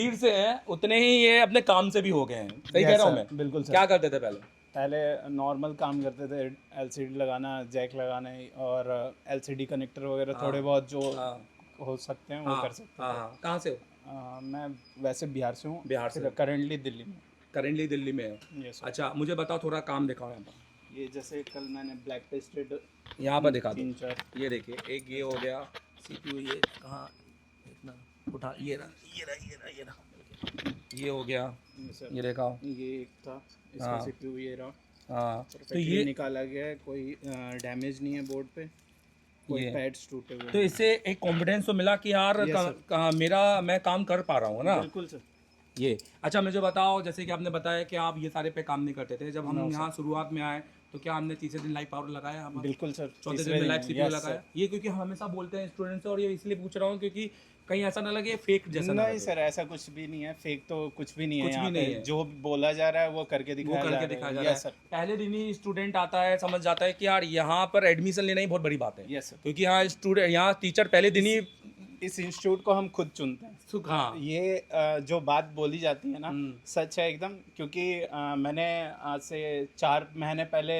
भीड़ से हैं उतने ही ये अपने काम से भी हो गए हैं। सही कह रहा हूँ मैं? बिल्कुल सर। क्या करते थे पहले? पहले नॉर्मल काम करते थे, एलसीडी लगाना, जैक लगाना और एलसीडी कनेक्टर वगैरह थोड़े बहुत जो हो सकते हैं वो कर सकते हाँ हाँ। कहाँ से हो? हैं। मैं वैसे बिहार से हूँ, बिहार से। करंटली दिल्ली में। करेंटली दिल्ली में हो? ये सर। अच्छा मुझे बताओ, थोड़ा काम दिखाओ यहाँ पर। ये जैसे कल मैंने ब्लैक पेस्टेड यहाँ पर दिखा दो। 3-4 ये देखिए, एक ये हो गया सीपीयू, ये कहाँ इतना उठा, ये ये हो गया, ये सर, ये दिखाओ। ये एक था, इसका हाँ। सीपीयू ये रहा, हाँ तो ये ये निकाला गया है, कोई डैमेज नहीं है बोर्ड पे, कोई ये पैड्स टूटे हुए तो इससे एक कॉन्फिडेंस तो मिला कि यार मेरा मैं काम कर पा रहा हूँ ना। बिल्कुल सर। ये अच्छा मुझे बताओ, जैसे कि आपने बताया कि आप ये सारे पे काम नहीं करते थे, जब हम यहाँ शुरुआत में आए तो क्या हमने तीसरे दिन लाइव पावर लगाया यहाँ पर? बिल्कुल सर। चौथे दिन में लाइव सीपीयू लगाया। ये क्योंकि हम हमेशा बोलते हैं स्टूडेंट्स से, और ये इसलिए पूछ रहा हूँ क्योंकि कहीं ऐसा ना लगे फेक जैसा ना नहीं लगे। सर, ऐसा कुछ भी नहीं है, फेक तो कुछ भी नहीं है, कुछ भी यहाँ नहीं पे है। जो बोला जा रहा है वो करके दिखाया जा रहा है। सर पहले दिन ही स्टूडेंट आता है, समझ जाता है कि यार यहाँ पर एडमिशन लेना ही बहुत बड़ी बात है। Yes sir. क्योंकि यहाँ स्टूडेंट, यहाँ टीचर पहले दिन ही इस इंस्टीट्यूट को हम खुद चुनते हैं। हाँ ये जो बात बोली जाती है ना, सच है एकदम, क्योंकि मैंने आज से 4 महीने पहले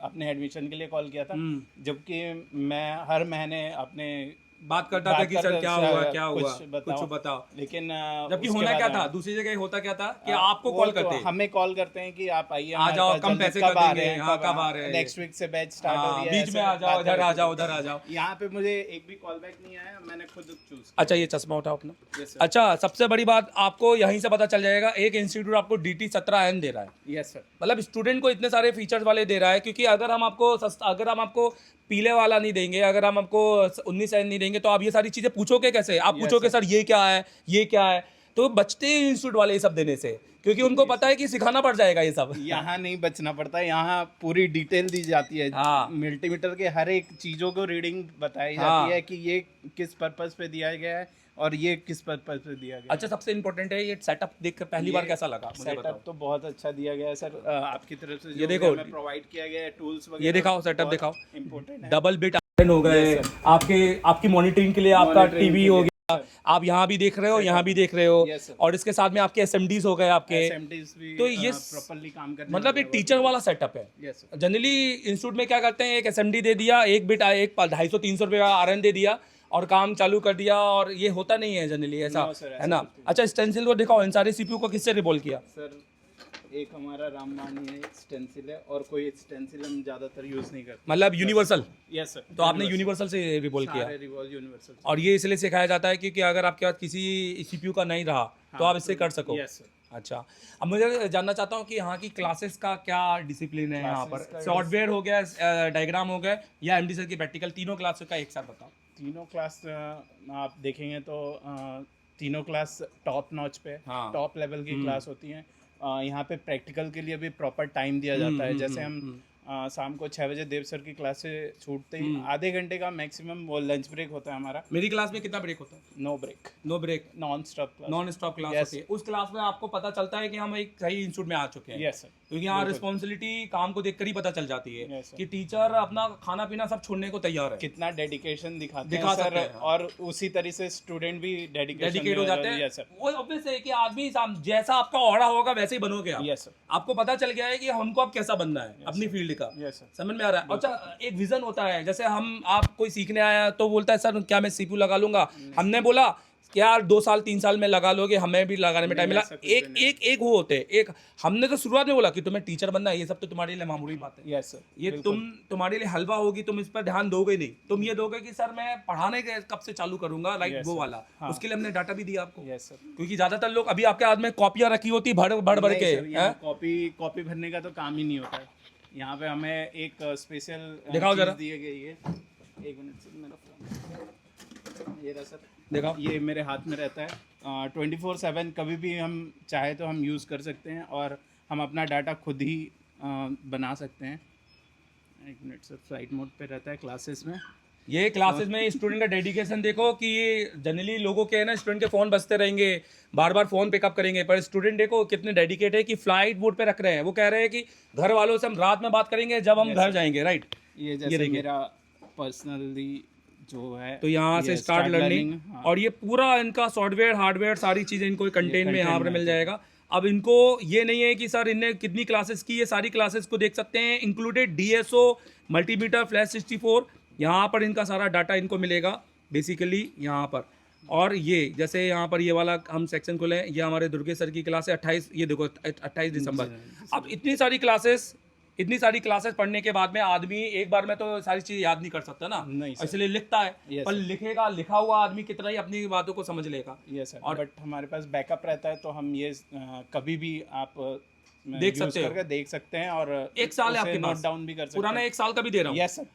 अपने एडमिशन के लिए कॉल किया था, जबकि मैं हर महीने अपने बात करता था कि सर क्या हुआ क्या हुआ, कुछ बताओ। लेकिन जबकि होना क्या था, दूसरी जगह होता क्या था कि आपको कॉल करते हैं, हमें कॉल करते हैं कि आप आइए, आ जाओ, कम पैसे कर देंगे, हाँ कब आ रहे हैं, नेक्स्ट वीक से बैच स्टार्ट हो रही है, बीच में आ जाओ, इधर आ जाओ, उधर आ जाओ। यहाँ पे मुझे एक भी कॉल बैक नहीं आया, मैंने खुद चूज। अच्छा ये चश्मा उठाओ अपना। अच्छा सबसे बड़ी बात आपको यहीं से पता चल जाएगा, एक इंस्टीट्यूट आपको DT 17N दे रहा है। Yes sir. मतलब स्टूडेंट को इतने सारे फीचर्स वाले दे रहा है, क्योंकि अगर हम आपको पीले वाला नहीं देंगे, अगर हम आपको 19N नहीं देंगे, तो आप ये सारी चीजें पूछोगे कैसे? आप पूछोगे सर ये क्या है, ये क्या है, तो बचते हैं इंस्टीट्यूट वाले ये सब देने से, क्योंकि उनको पता है कि सिखाना पड़ जाएगा ये सब। यहाँ नहीं बचना पड़ता है, यहाँ पूरी डिटेल दी जाती है। मल्टीमीटर के हर एक चीजों को रीडिंग बताई जाती है कि ये किस पर्पस पे दिया गया है और ये किस पर्पस पे दिया गया। अच्छा सबसे इम्पोर्टेंट है ये सेटअप देखकर पहली बार कैसा लगा? सेटअप तो बहुत अच्छा दिया गया है सर, आपकी तरफ से ये देखो प्रोवाइड किया गया है, टूल्स वगैरह। ये दिखाओ, सेटअप दिखाओ, इम्पोर्टेंट है। डबल बिट हो गए आपकी मॉनिटरिंग के लिए, आपका टीवी हो गया, आप यहाँ भी देख रहे हो, यहाँ भी देख रहे हो, और इसके साथ में आपके SMDs हो गए आपके, तो ये प्रॉपर्ली काम करने, मतलब एक टीचर वाला सेटअप है। जनरली इंस्टीट्यूट में क्या करते हैं, एक SMD दे दिया, एक बिट, एक 250-300 रुपये का RN दे दिया और काम चालू कर दिया, और ये होता नहीं है जनरली ऐसा, है ना? अच्छा स्टेंसिल को दिखाओ, इन सारे CPU को किससे रिवॉल्व किया? सर एक हमारा रामबानी है, स्टेंसिल है, और कोई स्टेंसिल हम ज्यादातर यूज नहीं करते। मतलब यूनिवर्सल? Yes sir. तो आपने यूनिवर्सल से रिवॉल्व किया, यूनिवर्सल, और ये इसलिए सिखाया जाता है क्योंकि अगर आपके पास किसी CPU का नहीं रहा तो आप इससे कर सको। Yes sir. अच्छा अब मुझे जानना चाहता हूँ कि यहाँ की क्लासेस का क्या डिसिप्लिन है यहाँ पर? सॉफ्टवेयर हो गया, डायग्राम हो गया, या MD सर की प्रैक्टिकल, तीनों क्लास का एक साथ बताओ। तीनों क्लास आप देखेंगे तो तीनों क्लास टॉप नॉच पे, टॉप लेवल की क्लास होती हैं। यहाँ पे प्रैक्टिकल के लिए भी प्रॉपर टाइम दिया जाता है। जैसे हम शाम को 6 बजे देव सर की क्लास से छूटते ही आधे घंटे का मैक्सिमम वो लंच ब्रेक होता है हमारा। मेरी क्लास में कितना ब्रेक होता है? No break. Non stop class होती है। उस क्लास में आपको पता चलता है कि हम एक सही इंस्टीट्यूट में आ चुके हैं। Yes sir. क्योंकि यहाँ रिस्पॉन्सिबिलिटी काम को देखकर ही पता चल जाती है कि टीचर अपना खाना पीना सब छोड़ने को तैयार है। कितना डेडिकेशन दिखा सर, और उसी तरह से स्टूडेंट भी डेडिकेट हो जाते हैं। वो ऑब्वियस है कि आदमी जैसा आपका ऑर्डर होगा वैसे ही बनोगे आप। Yes sir. आपको पता चल गया है कि हमको अब कैसा बनना है अपनी फील्ड का। समझ में आ रहा है? अच्छा एक विजन होता है, जैसे आप कोई सीखने आया तो बोलता है सर क्या मैं CPU लगा लूंगा, हमने बोला कि यार 2 साल 3 साल में लगा लोगे, हमें भी लगाने में टाइम मिला। एक वो होते हैं, एक हमने तो शुरुआत में बोला कि तुम्हें टीचर बनना है, ये सब तो तुम्हारे लिए मामूली बात है। Yes sir. ये तुम्हारे लिए हलवा होगी, तुम इस पर ध्यान दोगे नहीं, तुम ये दोगे कि सर मैं पढ़ाने के कब से चालू करूंगा, लाइक वो वाला। उसके लिए हमने डाटा भी दिया आपको। Yes sir. क्योंकि ज्यादातर लोग अभी आपके हाथ में कॉपियां रखी होती भर के, कॉपी भरने का तो काम ही नहीं होता है। यहाँ पे हमें एक स्पेशल दिखाओ जरा, दिए गए। ये एक मिनट से मेरा फोन ये रहा सर, दिखाओ। ये मेरे हाथ में रहता है 24/7, कभी भी हम चाहे तो हम यूज़ कर सकते हैं, और हम अपना डाटा खुद ही बना सकते हैं। एक मिनट सर, फ्लाइट मोड पे रहता है क्लासेस में। ये क्लासेस में स्टूडेंट का डेडिकेशन देखो कि जनरली लोगों के है ना, स्टूडेंट के फ़ोन बजते रहेंगे, बार बार फ़ोन पिकअप करेंगे, पर स्टूडेंट देखो कितने डेडिकेट है कि फ्लाइट मोड पे रख रहे हैं। वो कह रहे हैं कि घर वालों से हम रात में बात करेंगे जब हम घर जाएंगे, राइट? ये जैसे मेरा पर्सनली जो है तो यहाँ से स्टार्ट लर्निंग, हाँ। और ये पूरा इनका सॉफ्टवेयर हार्डवेयर सारी चीज़ें इनको कंटेंट में यहाँ पर मिल जाएगा। अब इनको ये नहीं है कि सर इनने कितनी क्लासेस की, ये सारी क्लासेस को देख सकते हैं, इंक्लूडेड DSO, मल्टीमीटर, फ्लैश 64, यहाँ पर इनका सारा डाटा इनको मिलेगा बेसिकली यहाँ पर। और ये जैसे यहाँ पर ये वाला हम सेक्शन खोले, ये हमारे दुर्गे सर की क्लास है 28, ये देखो 28 दिसंबर। अब इतनी सारी क्लासेस पढ़ने के बाद में आदमी एक बार में तो सारी चीज़ याद नहीं कर सकता ना, इसलिए लिखता है, पर लिखेगा, लिखा हुआ आदमी कितना ही अपनी बातों को समझ लेगा। सर, और बट हमारे पास बैकअप रहता है, तो हम ये कभी भी आप देख सकते हैं और एक साल है आपके पास, नोट डाउन भी कर सकते हैं। पुराना 1 साल का भी दे रहा हूँ। Yes sir.